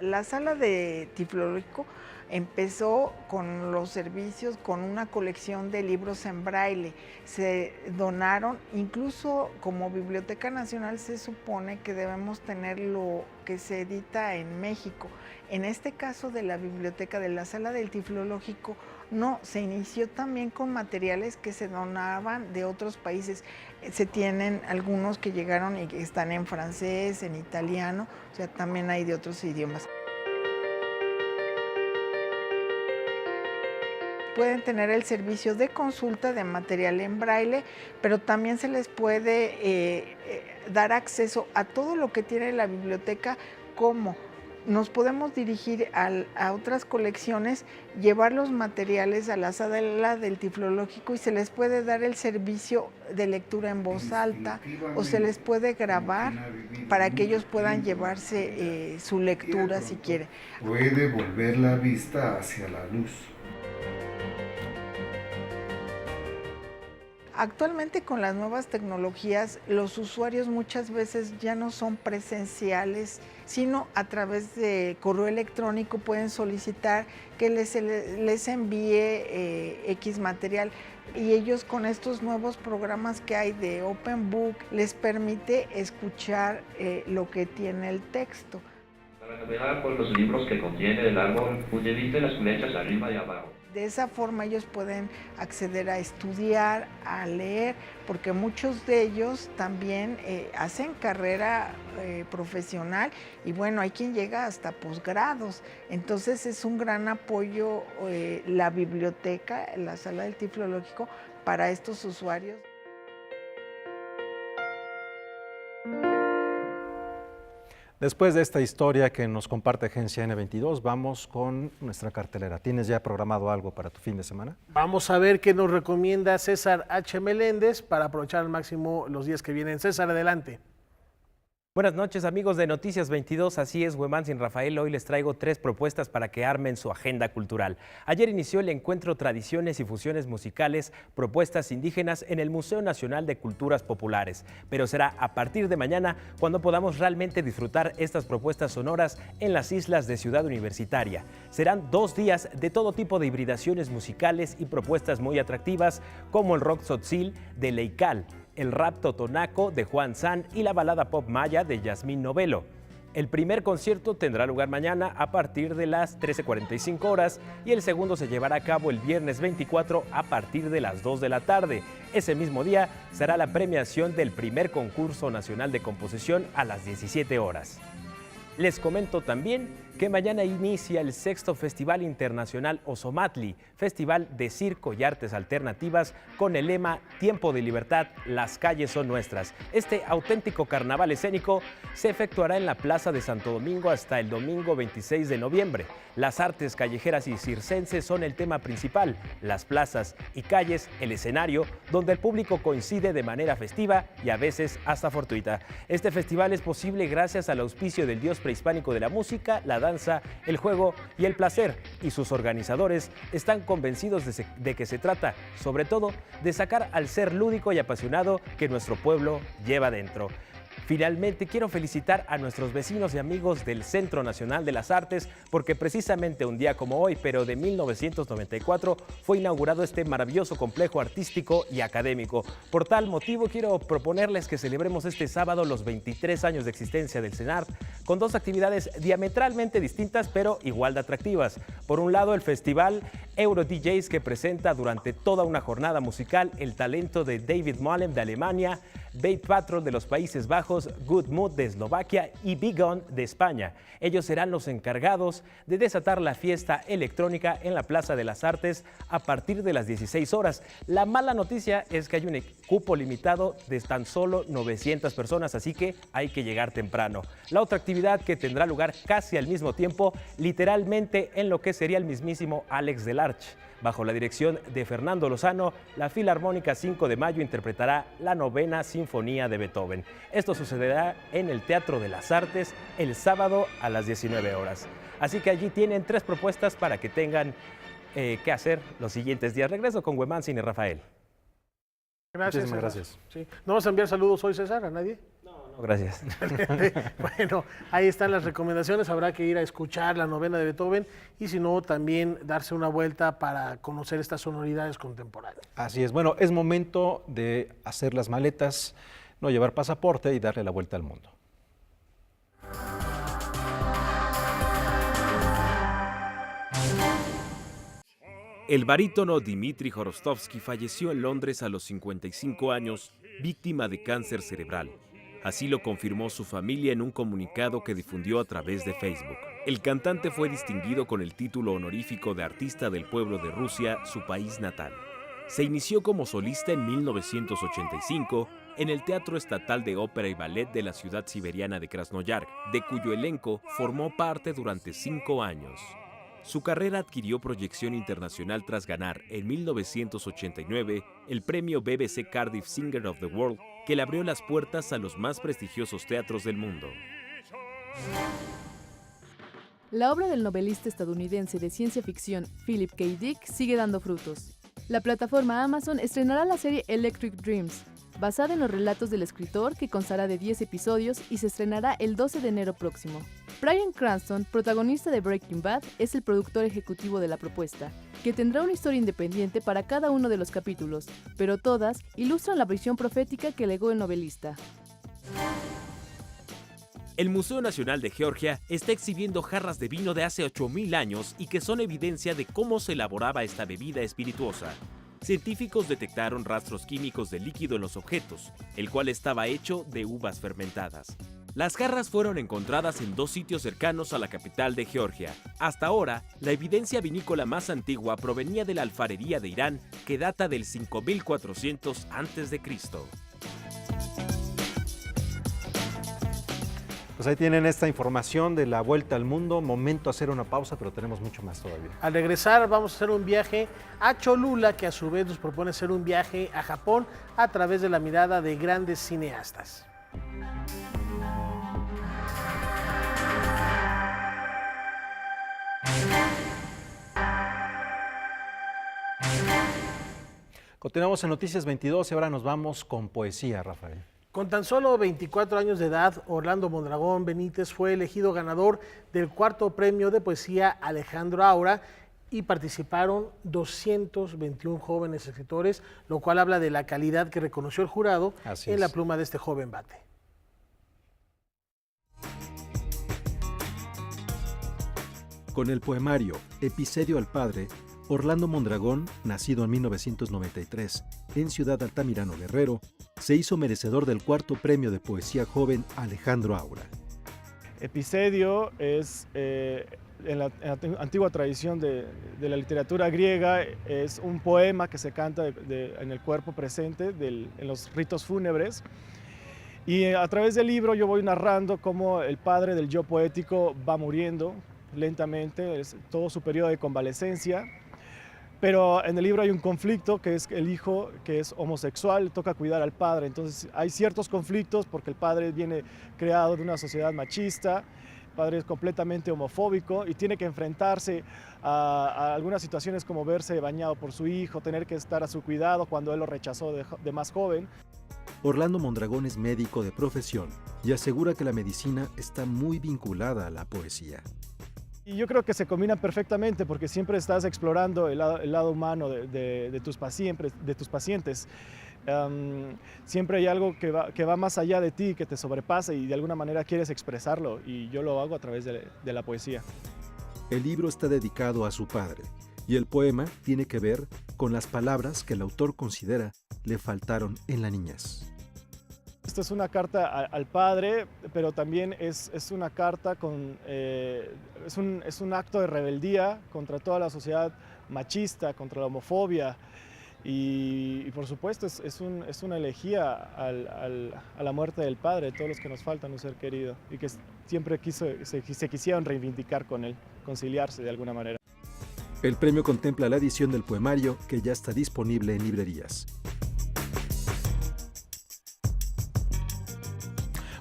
La sala de Tiflológico empezó con los servicios, con una colección de libros en braille. Se donaron, incluso como Biblioteca Nacional se supone que debemos tener lo que se edita en México. En este caso de la biblioteca, de la sala del Tiflológico, no, se inició también con materiales que se donaban de otros países. Se tienen algunos que llegaron y que están en francés, en italiano, o sea, también hay de otros idiomas. Pueden tener el servicio de consulta de material en braille, pero también se les puede dar acceso a todo lo que tiene la biblioteca, como nos podemos dirigir a otras colecciones, llevar los materiales a la sala del Tiflológico y se les puede dar el servicio de lectura en voz alta o se les puede grabar para que ellos puedan llevarse su lectura si quieren. Puede volver la vista hacia la luz. Actualmente con las nuevas tecnologías, los usuarios muchas veces ya no son presenciales, sino a través de correo electrónico pueden solicitar que les envíe X material, y ellos con estos nuevos programas que hay de Open Book les permite escuchar lo que tiene el texto. Para navegar por los libros que contiene el árbol, utilice las flechas arriba y abajo. De esa forma ellos pueden acceder a estudiar, a leer, porque muchos de ellos también hacen carrera profesional y bueno, hay quien llega hasta posgrados. Entonces es un gran apoyo la biblioteca, la sala del Tiflológico para estos usuarios. Después de esta historia que nos comparte Agencia N22, vamos con nuestra cartelera. ¿Tienes ya programado algo para tu fin de semana? Vamos a ver qué nos recomienda César H. Meléndez para aprovechar al máximo los días que vienen. César, adelante. Buenas noches, amigos de Noticias 22, así es, Huemansin Rafael. Hoy les traigo 3 propuestas para que armen su agenda cultural. Ayer inició el encuentro Tradiciones y Fusiones Musicales, Propuestas Indígenas en el Museo Nacional de Culturas Populares, pero será a partir de mañana cuando podamos realmente disfrutar estas propuestas sonoras en las islas de Ciudad Universitaria. Serán 2 días de todo tipo de hibridaciones musicales y propuestas muy atractivas, como el rock tzotzil de Leical, el rap totonaco de Juan San y la balada pop maya de Yasmín Novelo. El primer concierto tendrá lugar mañana a partir de las 13:45 horas y el segundo se llevará a cabo el viernes 24 a partir de las 2 de la tarde. Ese mismo día será la premiación del primer concurso nacional de composición a las 17 horas. Les comento también que mañana inicia el 6º Festival Internacional Ozomatli, Festival de Circo y Artes Alternativas con el lema Tiempo de Libertad, las calles son nuestras. Este auténtico carnaval escénico se efectuará en la Plaza de Santo Domingo hasta el domingo 26 de noviembre. Las artes callejeras y circenses son el tema principal, las plazas y calles el escenario donde el público coincide de manera festiva y a veces hasta fortuita. Este festival es posible gracias al auspicio del Dios prehispánico de la música, la danza, el juego y el placer, y sus organizadores están convencidos de que se trata, sobre todo, de sacar al ser lúdico y apasionado que nuestro pueblo lleva dentro. Finalmente, quiero felicitar a nuestros vecinos y amigos del Centro Nacional de las Artes porque precisamente un día como hoy, pero de 1994, fue inaugurado este maravilloso complejo artístico y académico. Por tal motivo, quiero proponerles que celebremos este sábado los 23 años de existencia del CENART con dos actividades diametralmente distintas pero igual de atractivas. Por un lado, el festival Euro DJs, que presenta durante toda una jornada musical el talento de David Mollem de Alemania, Bait Patrol de los Países Bajos, Good Mood de Eslovaquia y Big On de España. Ellos serán los encargados de desatar la fiesta electrónica en la Plaza de las Artes a partir de las 16 horas. La mala noticia es que hay un cupo limitado de tan solo 900 personas, así que hay que llegar temprano. La otra actividad, que tendrá lugar casi al mismo tiempo, literalmente en lo que sería el mismísimo Alex Delarche. Bajo la dirección de Fernando Lozano, la Filarmónica 5 de Mayo interpretará la 9ª Sinfonía de Beethoven. Esto sucederá en el Teatro de las Artes el sábado a las 19 horas. Así que allí tienen 3 propuestas para que tengan que hacer los siguientes días. Regreso con Huemanzin y Rafael. Gracias. Muchísimas gracias. Sí. ¿No vas a enviar saludos hoy, César, a nadie? No, gracias. Bueno, ahí están las recomendaciones. Habrá que ir a escuchar la 9ª de Beethoven y si no, también darse una vuelta para conocer estas sonoridades contemporáneas. Así es. Bueno, es momento de hacer las maletas, no llevar pasaporte y darle la vuelta al mundo. El barítono Dmitri Jorostovsky falleció en Londres a los 55 años, víctima de cáncer cerebral. Así lo confirmó su familia en un comunicado que difundió a través de Facebook. El cantante fue distinguido con el título honorífico de Artista del Pueblo de Rusia, su país natal. Se inició como solista en 1985 en el Teatro Estatal de Ópera y Ballet de la ciudad siberiana de Krasnoyarsk, de cuyo elenco formó parte durante 5 años. Su carrera adquirió proyección internacional tras ganar en 1989 el premio BBC Cardiff Singer of the World, que le abrió las puertas a los más prestigiosos teatros del mundo. La obra del novelista estadounidense de ciencia ficción Philip K. Dick sigue dando frutos. La plataforma Amazon estrenará la serie Electric Dreams, basada en los relatos del escritor, que constará de 10 episodios y se estrenará el 12 de enero próximo. Bryan Cranston, protagonista de Breaking Bad, es el productor ejecutivo de la propuesta, que tendrá una historia independiente para cada uno de los capítulos, pero todas ilustran la visión profética que legó el novelista. El Museo Nacional de Georgia está exhibiendo jarras de vino de hace 8.000 años y que son evidencia de cómo se elaboraba esta bebida espirituosa. Científicos detectaron rastros químicos del líquido en los objetos, el cual estaba hecho de uvas fermentadas. Las jarras fueron encontradas en 2 sitios cercanos a la capital de Georgia. Hasta ahora, la evidencia vinícola más antigua provenía de la alfarería de Irán, que data del 5400 a.C. Pues ahí tienen esta información de la vuelta al mundo. Momento a hacer una pausa, pero tenemos mucho más todavía. Al regresar vamos a hacer un viaje a Cholula, que a su vez nos propone hacer un viaje a Japón a través de la mirada de grandes cineastas. Continuamos en Noticias 22 y ahora nos vamos con poesía, Rafael. Con tan solo 24 años de edad, Orlando Mondragón Benítez fue elegido ganador del 4º premio de poesía Alejandro Aura y participaron 221 jóvenes escritores, lo cual habla de la calidad que reconoció el jurado en la pluma de este joven bate. Con el poemario Episedio al Padre, Orlando Mondragón, nacido en 1993 en Ciudad Altamirano, Guerrero, se hizo merecedor del 4º premio de poesía joven Alejandro Aura. Episedio es, en la antigua tradición de la literatura griega, es un poema que se canta en el cuerpo presente, en los ritos fúnebres. Y a través del libro yo voy narrando cómo el padre del yo poético va muriendo lentamente, es todo su periodo de convalecencia. Pero en el libro hay un conflicto, que es el hijo que es homosexual, toca cuidar al padre. Entonces hay ciertos conflictos porque el padre viene creado de una sociedad machista, el padre es completamente homofóbico y tiene que enfrentarse a algunas situaciones como verse bañado por su hijo, tener que estar a su cuidado cuando él lo rechazó de más joven. Orlando Mondragón es médico de profesión y asegura que la medicina está muy vinculada a la poesía. Y yo creo que se combinan perfectamente porque siempre estás explorando el lado humano de tus pacientes. Siempre hay algo que va más allá de ti, que te sobrepasa y de alguna manera quieres expresarlo, y yo lo hago a través de la poesía. El libro está dedicado a su padre y el poema tiene que ver con las palabras que el autor considera le faltaron en la niñez. Esta es una carta al padre, pero también es una carta es un acto de rebeldía contra toda la sociedad machista, contra la homofobia y por supuesto es una elegía a la muerte del padre, de todos los que nos faltan un ser querido y que siempre se quisieron reivindicar con él, conciliarse de alguna manera. El premio contempla la edición del poemario que ya está disponible en librerías.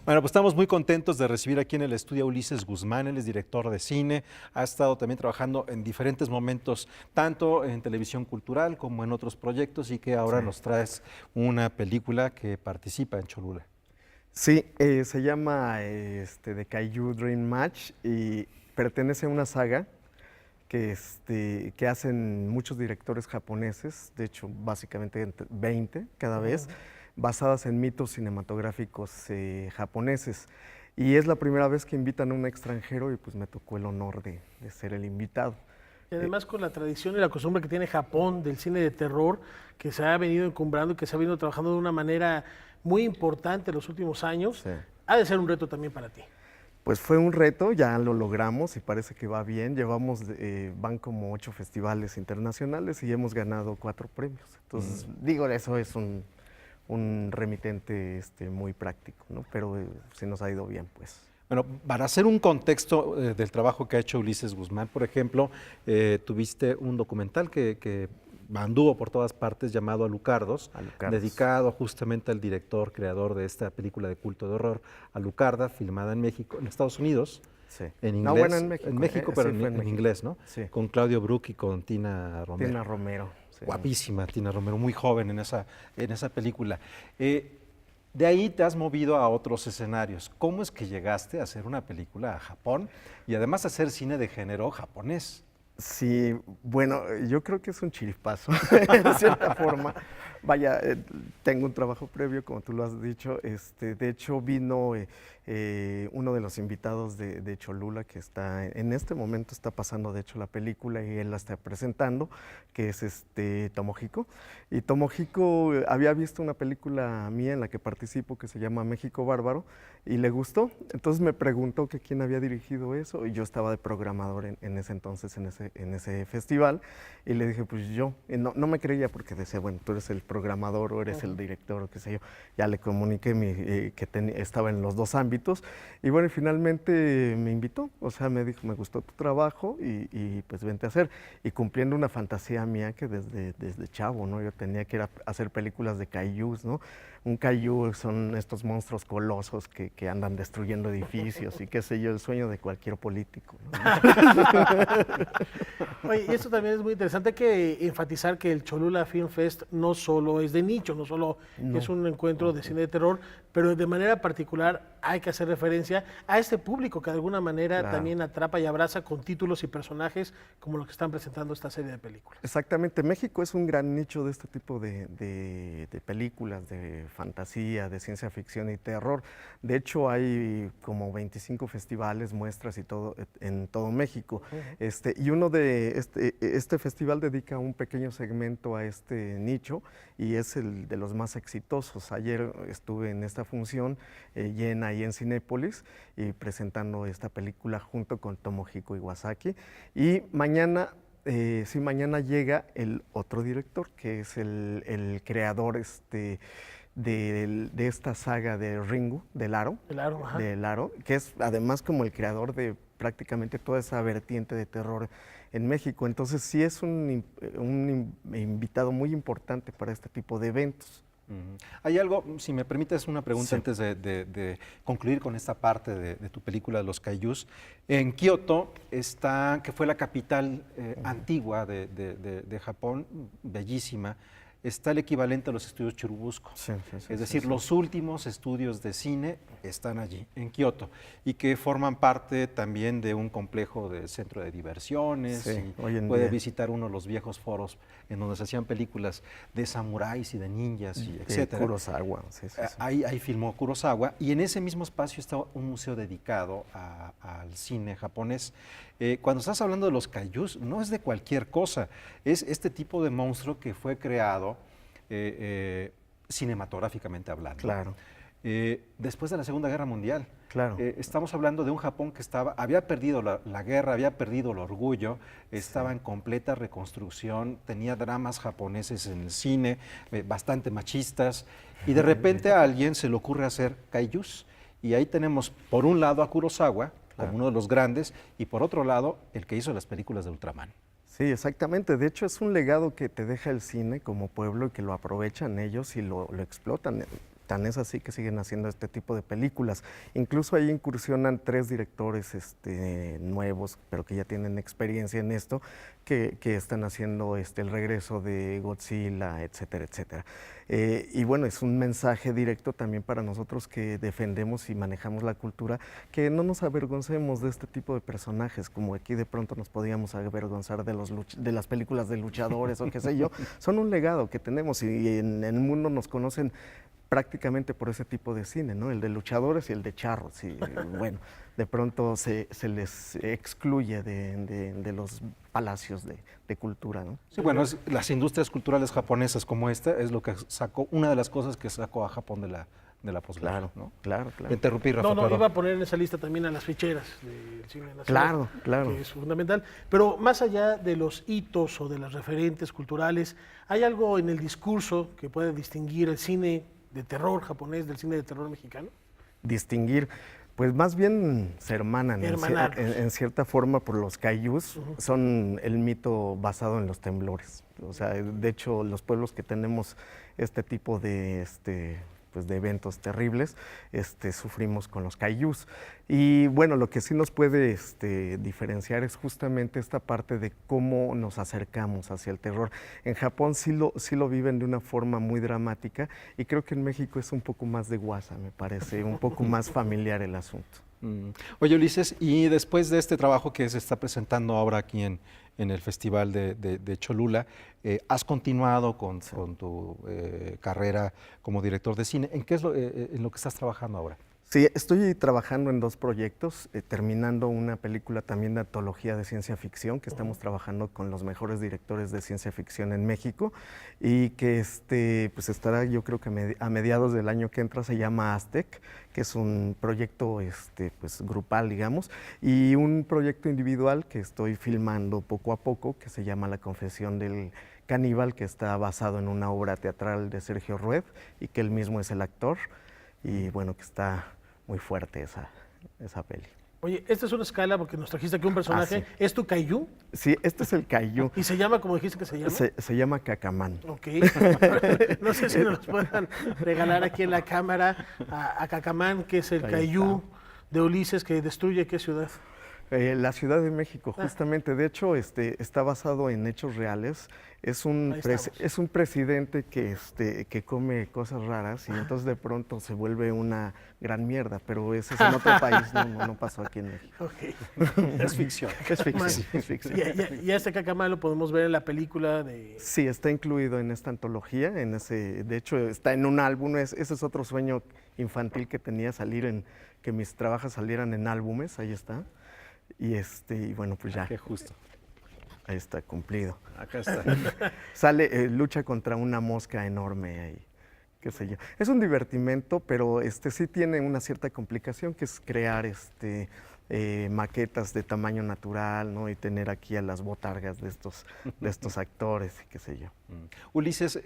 Bueno, pues estamos muy contentos de recibir aquí en el estudio a Ulises Guzmán. Él es director de cine, ha estado también trabajando en diferentes momentos, tanto en televisión cultural como en otros proyectos, y que ahora nos traes una película que participa en Cholula. Sí, se llama The Kaiju Dream Match y pertenece a una saga que hacen muchos directores japoneses, de hecho básicamente 20 cada vez, basadas en mitos cinematográficos japoneses. Y es la primera vez que invitan a un extranjero y pues me tocó el honor de ser el invitado. Y además con la tradición y la costumbre que tiene Japón del cine de terror, que se ha venido encumbrando y que se ha venido trabajando de una manera muy importante en los últimos años, sí, ha de ser un reto también para ti. Pues fue un reto, ya lo logramos y parece que va bien. Van como 8 festivales internacionales y hemos ganado 4 premios. Entonces, digo, eso es un remitente muy práctico, ¿no? Pero sí nos ha ido bien, pues. Bueno, para hacer un contexto del trabajo que ha hecho Ulises Guzmán, por ejemplo, tuviste un documental que anduvo por todas partes llamado Alucardos, dedicado justamente al director, creador de esta película de culto de horror, Alucarda, filmada en México, en Estados Unidos, sí, en inglés, no, bueno, en México, pero sí, en inglés, ¿no? Sí. Con Claudio Brook y con Tina Romero. Tina Romero. Sí. Guapísima Tina Romero, muy joven en esa película. De ahí te has movido a otros escenarios. ¿Cómo es que llegaste a hacer una película a Japón y además a hacer cine de género japonés? Sí, bueno, yo creo que es un chiripazo, de cierta forma. Vaya, tengo un trabajo previo, como tú lo has dicho. De hecho, vino uno de los invitados de Cholula, que en este momento está pasando, de hecho, la película y él la está presentando, que es Tomohiko. Y Tomohiko había visto una película mía en la que participo que se llama México Bárbaro y le gustó. Entonces me preguntó que quién había dirigido eso y yo estaba de programador en ese entonces, en ese festival, y le dije, pues yo. Y no me creía porque decía, bueno, tú eres el programador o eres el director o qué sé yo. Ya le comuniqué que estaba en los dos ámbitos y bueno, finalmente me invitó, o sea, me dijo, me gustó tu trabajo y pues vente a hacer. Y cumpliendo una fantasía mía que desde chavo, ¿no? Yo tenía que ir a hacer películas de kaijus, ¿no? Un kaiju son estos monstruos colosos que andan destruyendo edificios y qué sé yo, el sueño de cualquier político, ¿no? Oye, y esto también es muy interesante, hay que enfatizar que el Cholula Film Fest no solo es de nicho, no solo es un encuentro de cine de terror, pero de manera particular hay que hacer referencia a este público que de alguna manera también atrapa y abraza con títulos y personajes como los que están presentando esta serie de películas. Exactamente, México es un gran nicho de este tipo de películas, de fantasía, de ciencia ficción y terror. De hecho, hay como 25 festivales, muestras y todo en todo México. Y uno de este festival dedica un pequeño segmento a este nicho y es el de los más exitosos. Ayer estuve en esta función llena ahí en Cinépolis y presentando esta película junto con Tomohiko Iwasaki. Y mañana mañana llega el otro director, que es el creador de esta saga de Ringu, del Aro, que es además como el creador de prácticamente toda esa vertiente de terror en México. Entonces sí es un invitado muy importante para este tipo de eventos. Hay algo, si me permites una pregunta antes de concluir con esta parte de tu película de los kaijus. En Kioto está, que fue la capital antigua de Japón, bellísima, está el equivalente a los estudios Churubusco. Es decir, los últimos estudios de cine están allí, en Kioto, y que forman parte también de un complejo de centro de diversiones. Y puede visitar uno de los viejos foros en donde se hacían películas de samuráis y de ninjas, y etcétera. Kurosawa. Ahí filmó Kurosawa, y en ese mismo espacio está un museo dedicado al cine japonés. Cuando estás hablando de los kaijus, no es de cualquier cosa, es este tipo de monstruo que fue creado cinematográficamente hablando. Claro. Después de la Segunda Guerra Mundial. Claro. Estamos hablando de un Japón que había perdido la guerra, había perdido el orgullo, estaba en completa reconstrucción, tenía dramas japoneses en el cine, bastante machistas, y de repente a alguien se le ocurre hacer kaijus, y ahí tenemos por un lado a Kurosawa, como uno de los grandes, y por otro lado, el que hizo las películas de Ultraman. Sí, exactamente. De hecho, es un legado que te deja el cine como pueblo y que lo aprovechan ellos y lo explotan. Tan es así que siguen haciendo este tipo de películas. Incluso ahí incursionan 3 directores nuevos, pero que ya tienen experiencia en esto, que están haciendo el regreso de Godzilla, etcétera, etcétera. Y bueno, es un mensaje directo también para nosotros que defendemos y manejamos la cultura, que no nos avergoncemos de este tipo de personajes, como aquí de pronto nos podíamos avergonzar de las películas de luchadores o qué sé yo. Son un legado que tenemos y en el mundo nos conocen prácticamente por ese tipo de cine, ¿no? El de luchadores y el de charros. Y bueno, de pronto se les excluye de los palacios de cultura, ¿no? Sí, bueno, las industrias culturales japonesas como esta es lo que sacó, una de las cosas que sacó a Japón de la posguerra, ¿no? Claro. Interrumpí, Rafa. No, iba a poner en esa lista también a las ficheras del cine nacional. Claro. Que es fundamental. Pero más allá de los hitos o de las referentes culturales, ¿hay algo en el discurso que puede distinguir el cine de terror japonés del cine de terror mexicano? Distinguir, pues más bien se hermanan en cierta forma por los kaijus. Son el mito basado en los temblores. O sea, de hecho, los pueblos que tenemos este tipo de pues de eventos terribles, sufrimos con los kaijus. Y bueno, lo que sí nos puede diferenciar es justamente esta parte de cómo nos acercamos hacia el terror. En Japón sí lo viven de una forma muy dramática, y creo que en México es un poco más de guasa, me parece, un poco más familiar el asunto. Oye, Ulises, y después de este trabajo que se está presentando ahora aquí en el Festival de Cholula, has continuado con tu carrera como director de cine. ¿En qué es en lo que estás trabajando ahora? Sí, estoy trabajando en 2 proyectos, terminando una película también de antología de ciencia ficción, que estamos trabajando con los mejores directores de ciencia ficción en México, y que pues estará, yo creo que a mediados del año que entra. Se llama Aztec, que es un proyecto pues grupal, digamos, y un proyecto individual que estoy filmando poco a poco, que se llama La confesión del caníbal, que está basado en una obra teatral de Sergio Rued, y que él mismo es el actor, y bueno, que está muy fuerte esa peli. Oye, esta es una escala porque nos trajiste aquí un personaje. Sí. ¿Es tu kaiju? Sí, este es el kaiju. ¿Y se llama como dijiste que se llama? Se llama Cacamán. Ok. No sé si nos puedan regalar aquí en la cámara a Cacamán, que es el kaiju de Ulises que destruye ¿qué ciudad? La Ciudad de México, justamente. De hecho, está basado en hechos reales. Es un presidente que come cosas raras, y entonces de pronto se vuelve una gran mierda, pero ese es en otro país, no pasó aquí en México. Okay. Es ficción. Es ficción. ¿Y este Cacamán lo podemos ver en la película de...? Sí, está incluido en esta antología, de hecho está en un álbum. Ese es otro sueño infantil que tenía, que mis trabajos salieran en álbumes. Ahí está. Y bueno, pues ya. Qué justo. Ahí está, cumplido. Acá está. Sale, lucha contra una mosca enorme ahí, qué sé yo. Es un divertimento, pero sí tiene una cierta complicación, que es crear maquetas de tamaño natural, ¿no? Y tener aquí a las botargas de estos actores, qué sé yo. Ulises,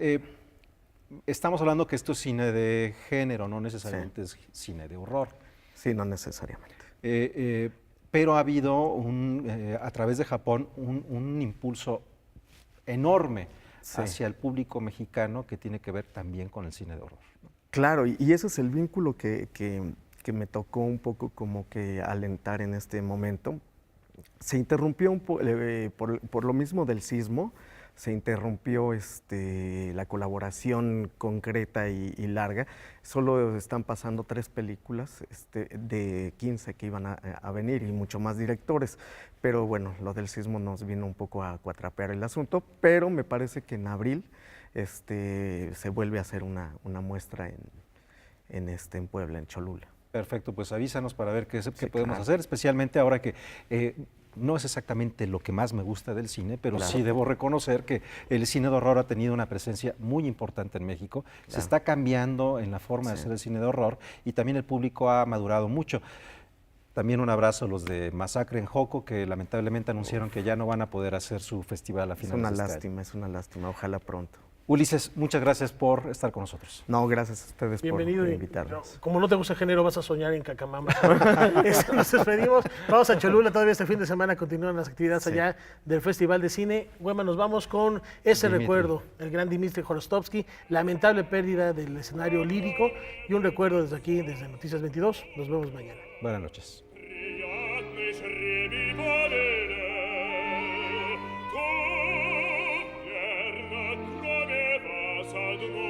estamos hablando que esto es cine de género, no necesariamente es cine de horror. Sí, no necesariamente. Pero ha habido, a través de Japón, un impulso enorme hacia el público mexicano que tiene que ver también con el cine de horror, ¿no? Claro, y ese es el vínculo que me tocó un poco como que alentar en este momento. Se interrumpió por lo mismo del sismo. se interrumpió la colaboración concreta y larga. Solo están pasando 3 películas de 15 que iban a venir y mucho más directores. Pero bueno, lo del sismo nos vino un poco a cuatrapear el asunto, pero me parece que en abril se vuelve a hacer una muestra en Puebla, en Cholula. Perfecto, pues avísanos para ver qué podemos claro. hacer, especialmente ahora que no es exactamente lo que más me gusta del cine, pero Claro. sí debo reconocer que el cine de horror ha tenido una presencia muy importante en México. Se Claro. está cambiando en la forma de Sí. hacer el cine de horror y también el público ha madurado mucho. También un abrazo a los de Masacre en Joco, que lamentablemente anunciaron que ya no van a poder hacer su festival a Es finales una de este año. lástima, es una lástima. Ojalá pronto. Ulises, muchas gracias por estar con nosotros. No, gracias a ustedes Bienvenido. por Y, invitarnos. como no te gusta el género, vas a soñar en Cacamamba. Nos despedimos. Vamos a Cholula. Todavía este fin de semana continúan las actividades allá del Festival de Cine. Güema, nos vamos con ese Dimitri. recuerdo. El gran Dimitri Jorostovsky. Lamentable pérdida del escenario lírico. Y un recuerdo desde aquí, desde Noticias 22. Nos vemos mañana. Buenas noches. Sad